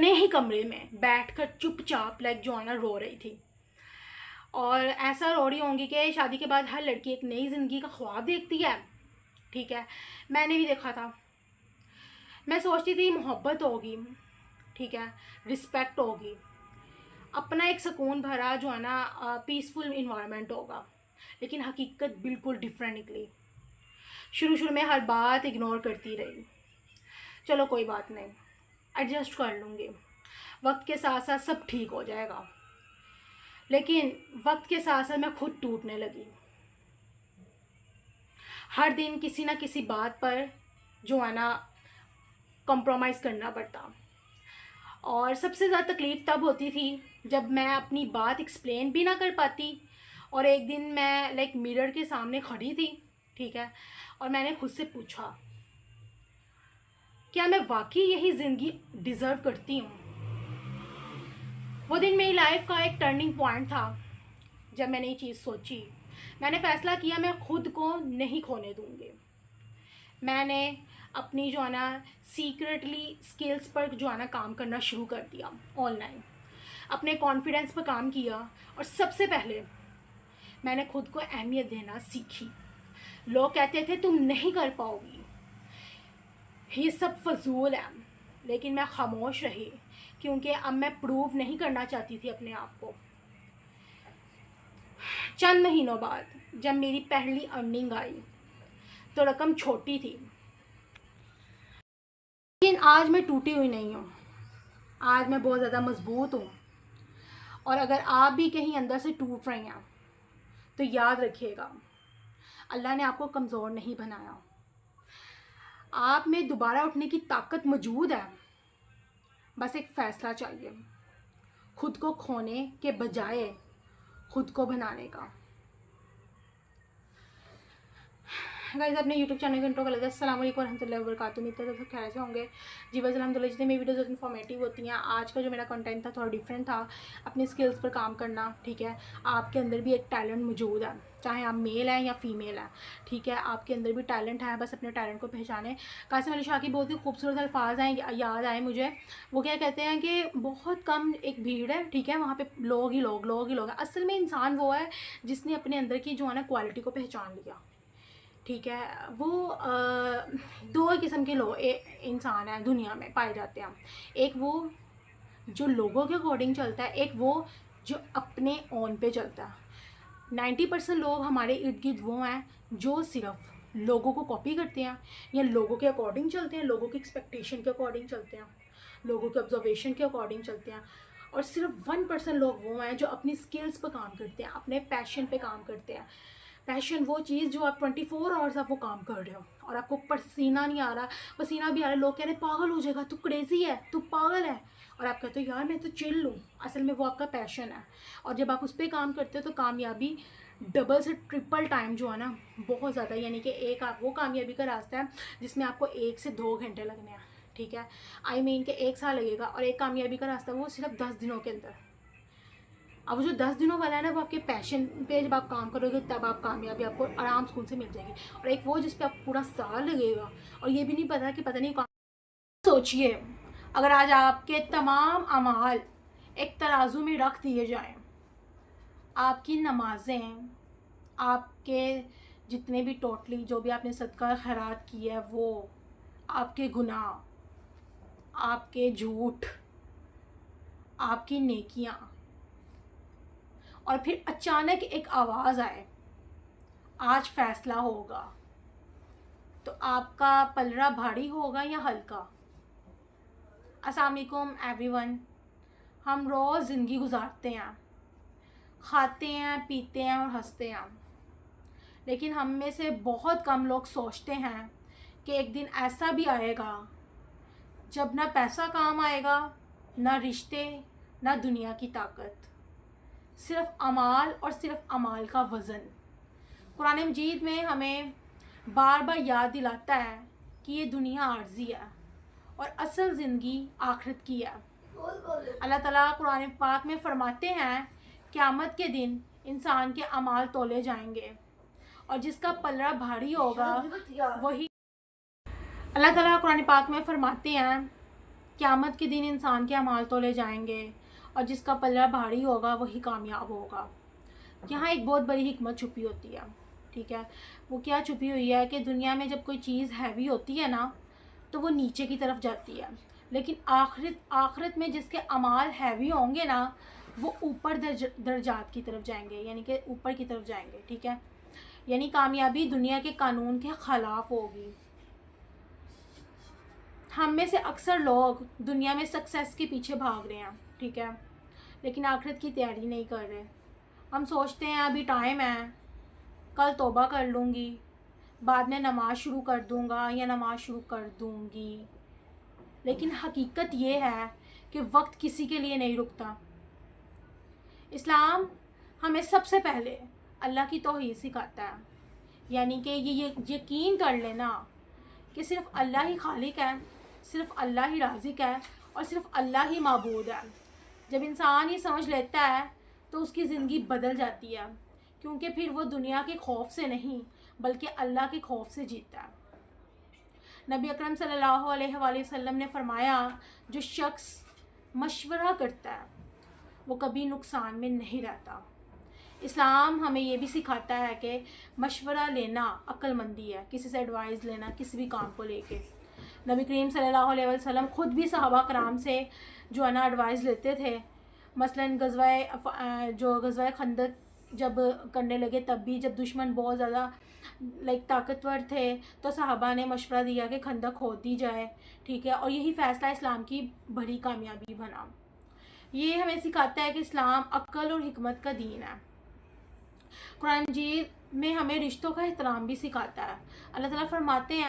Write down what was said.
अपने ही कमरे में बैठकर चुपचाप लाइक जो है ना रो रही थी। और ऐसा रो रही होंगी कि शादी के बाद हर लड़की एक नई ज़िंदगी का ख्वाब देखती है, ठीक है। मैंने भी देखा था। मैं सोचती थी मोहब्बत होगी, ठीक है, रिस्पेक्ट होगी, अपना एक सुकून भरा जो है ना पीसफुल इन्वायरमेंट होगा। लेकिन हकीकत बिल्कुल डिफरेंट निकली। शुरू शुरू में हर बात इग्नोर करती रही। चलो कोई बात नहीं, एडजस्ट कर लूँगी, वक्त के साथ साथ सब ठीक हो जाएगा। लेकिन वक्त के साथ साथ मैं खुद टूटने लगी। हर दिन किसी ना किसी बात पर जो है ना कॉम्प्रोमाइज़ करना पड़ता। और सबसे ज़्यादा तकलीफ़ तब होती थी जब मैं अपनी बात एक्सप्लेन भी ना कर पाती। और एक दिन मैं लाइक मिरर के सामने खड़ी थी, ठीक है, और मैंने खुद से पूछा, क्या मैं वाकई यही ज़िंदगी डिज़र्व करती हूँ? वो दिन मेरी लाइफ का एक टर्निंग पॉइंट था। जब मैंने ये चीज़ सोची, मैंने फ़ैसला किया मैं खुद को नहीं खोने दूँगी। मैंने अपनी जो है ना सीक्रेटली स्किल्स पर जो है ना काम करना शुरू कर दिया ऑनलाइन। अपने कॉन्फिडेंस पर काम किया और सबसे पहले मैंने खुद को अहमियत देना सीखी। लोग कहते थे तुम नहीं कर पाओगी, ये सब फजूल है, लेकिन मैं खामोश रही क्योंकि अब मैं प्रूव नहीं करना चाहती थी अपने आप को। चंद महीनों बाद जब मेरी पहली अर्निंग आई तो रकम छोटी थी, लेकिन आज मैं टूटी हुई नहीं हूँ। आज मैं बहुत ज़्यादा मजबूत हूँ। और अगर आप भी कहीं अंदर से टूट रही हैं तो याद रखिएगा, अल्लाह ने आपको कमज़ोर नहीं बनाया। आप में दोबारा उठने की ताकत मौजूद है। बस एक फ़ैसला चाहिए, खुद को खोने के बजाय खुद को बनाने का। गाइस, अपने यूट्यूब चैनल को इंट्रो कर लेते हैं। अस्सलाम वालेकुम रहमतुल्लाहि व बरकातुहू। उम्मीद है सब खैर से होंगे। जी बस अल्हम्दुलिल्लाह। जितनी मेरी वीडियोज़ इन्फॉर्मेटिव होती हैं, आज का जो मेरा कंटेंट था थोड़ा डिफरेंट था। अपनी स्किल्स पर काम करना, ठीक है। आपके अंदर भी एक टैलेंट मौजूद है, चाहे आप मेल हैं या फीमेल हैं, ठीक है। आपके अंदर भी टैलेंट है, बस अपने टैलेंट को पहचानें। कासिम अली शाह की बहुत ही खूबसूरत अल्फाज हैं, याद आए मुझे। वो क्या कहते हैं कि बहुत कम एक भीड़ है, ठीक है, वहाँ पर लोग ही लोग हैं। असल में इंसान वो है जिसने अपने अंदर की जो है ना क्वालिटी को पहचान लिया, ठीक है। वो दो किस्म के लोग इंसान हैं दुनिया में पाए जाते हैं। एक वो जो लोगों के अकॉर्डिंग चलता है, एक वो जो अपने ओन पे चलता है। 90% लोग हमारे इर्द गिर्द वो हैं जो सिर्फ लोगों को कॉपी करते हैं या लोगों के अकॉर्डिंग चलते हैं, लोगों की एक्सपेक्टेशन के अकॉर्डिंग चलते हैं, लोगों के ऑब्जर्वेशन के अकॉर्डिंग चलते हैं। और सिर्फ 1% लोग वो हैं जो अपनी स्किल्स पर काम करते हैं, अपने पैशन पे काम करते हैं। पैशन वो चीज़ जो आप 24 आवर्स आप वो काम कर रहे हो और आपको पसीना नहीं आ रहा, पसीना भी आ रहा है, लोग कह रहे हैं पागल हो जाएगा, तू क्रेज़ी है, तू पागल है, और आप कहते हो यार मैं तो चिल हूँ। असल में वो आपका पैशन है। और जब आप उस पर काम करते हो तो कामयाबी डबल से ट्रिपल टाइम जो है ना बहुत ज़्यादा, यानी कि एक आप वो कामयाबी का रास्ता है जिसमें आपको 1 से 2 घंटे लगने हैं, ठीक है। आई मीन कि 1 साल लगेगा, और एक कामयाबी का रास्ता वो सिर्फ 10 दिनों के अंदर। अब वो जो 10 दिनों वाला है ना, वो आपके पैशन पे जब आप काम करोगे तब आप कामयाबी आपको आराम सुकून से मिल जाएगी। और एक वो जिस पे आप पूरा साल लगेगा और ये भी नहीं पता कि पता नहीं कहाँ। सोचिए, अगर आज आपके तमाम अमाल एक तराजू में रख दिए जाएं, आपकी नमाजें, आपके जितने भी टोटली जो भी आपने सदका खैरात की है वो, आपके गुनाह, आपके झूठ, आपकी नेकियां, और फिर अचानक एक आवाज़ आए आज फ़ैसला होगा, तो आपका पलड़ा भारी होगा या हल्का? अस्सलाम वालेकुम एवरीवन। हम रोज़ ज़िंदगी गुजारते हैं, खाते हैं, पीते हैं और हंसते हैं, लेकिन हम में से बहुत कम लोग सोचते हैं कि एक दिन ऐसा भी आएगा जब ना पैसा काम आएगा, ना रिश्ते, ना दुनिया की ताकत, सिर्फ अमाल और सिर्फ अमाल का वज़न। कुरान मजीद में हमें बार बार याद दिलाता है कि ये दुनिया आर्जी है और असल ज़िंदगी आखिरत की है। अल्लाह ताला कुरान पाक में फरमाते हैं क़यामत के दिन इंसान के अमाल तोले जाएंगे और जिसका पलड़ा भारी होगा वही। अल्लाह ताला कुरान पाक में फरमाते हैं क़यामत के दिन इंसान के अमाल तोले जाएंगे और जिसका पल्ला भारी होगा वही कामयाब होगा। यहाँ एक बहुत बड़ी हिकमत छुपी होती है, ठीक है। वो क्या छुपी हुई है कि दुनिया में जब कोई चीज़ हैवी होती है ना तो वो नीचे की तरफ जाती है, लेकिन आखिरत में जिसके अमाल हैवी होंगे ना वो ऊपर दर्जात की तरफ जाएंगे, यानी कि ऊपर की तरफ जाएंगे, ठीक है। यानी कामयाबी दुनिया के कानून के ख़िलाफ़ होगी। हम में से अक्सर लोग दुनिया में सक्सेस के पीछे भाग रहे हैं, ठीक है, लेकिन आखिरत की तैयारी नहीं कर रहे। हम सोचते हैं अभी टाइम है, कल तौबा कर लूँगी, बाद में नमाज़ शुरू कर दूँगा या नमाज़ शुरू कर दूँगी, लेकिन हकीकत ये है कि वक्त किसी के लिए नहीं रुकता। इस्लाम हमें सबसे पहले अल्लाह की तौहीद सिखाता है, यानी कि ये यकीन कर लेना कि सिर्फ़ अल्लाह ही खालिक है, सिर्फ़ अल्लाह ही राज़िक है और सिर्फ़ अल्लाह ही माबूद है। जब इंसान ये समझ लेता है तो उसकी ज़िंदगी बदल जाती है, क्योंकि फिर वो दुनिया के खौफ से नहीं बल्कि अल्लाह के खौफ से जीता है। नबी अकरम सल्लल्लाहु अलैहि वसल्लम ने फरमाया, जो शख्स मशवरा करता है वो कभी नुकसान में नहीं रहता। इस्लाम हमें ये भी सिखाता है कि मशवरा लेना अक्लमंदी है, किसी से एडवाइस लेना किसी भी काम को लेके। नबी करीम सल्लल्लाहु अलैहि वसल्लम ख़ुद भी सहाबा कराम से जो है ना एडवाइस लेते थे। मसलन गज़वाए खंदक जब करने लगे तब भी जब दुश्मन बहुत ज़्यादा ताकतवर थे तो सहाबा ने मशवरा दिया कि खंदक खोद दी जाए, ठीक है, और यही फ़ैसला इस्लाम की बड़ी कामयाबी बना। ये हमें सिखाता है कि इस्लाम अक्ल और हिकमत का दीन है। कुरान मजीद में हमें रिश्तों का एहतराम भी सिखाता है। अल्लाह ताला फरमाते हैं,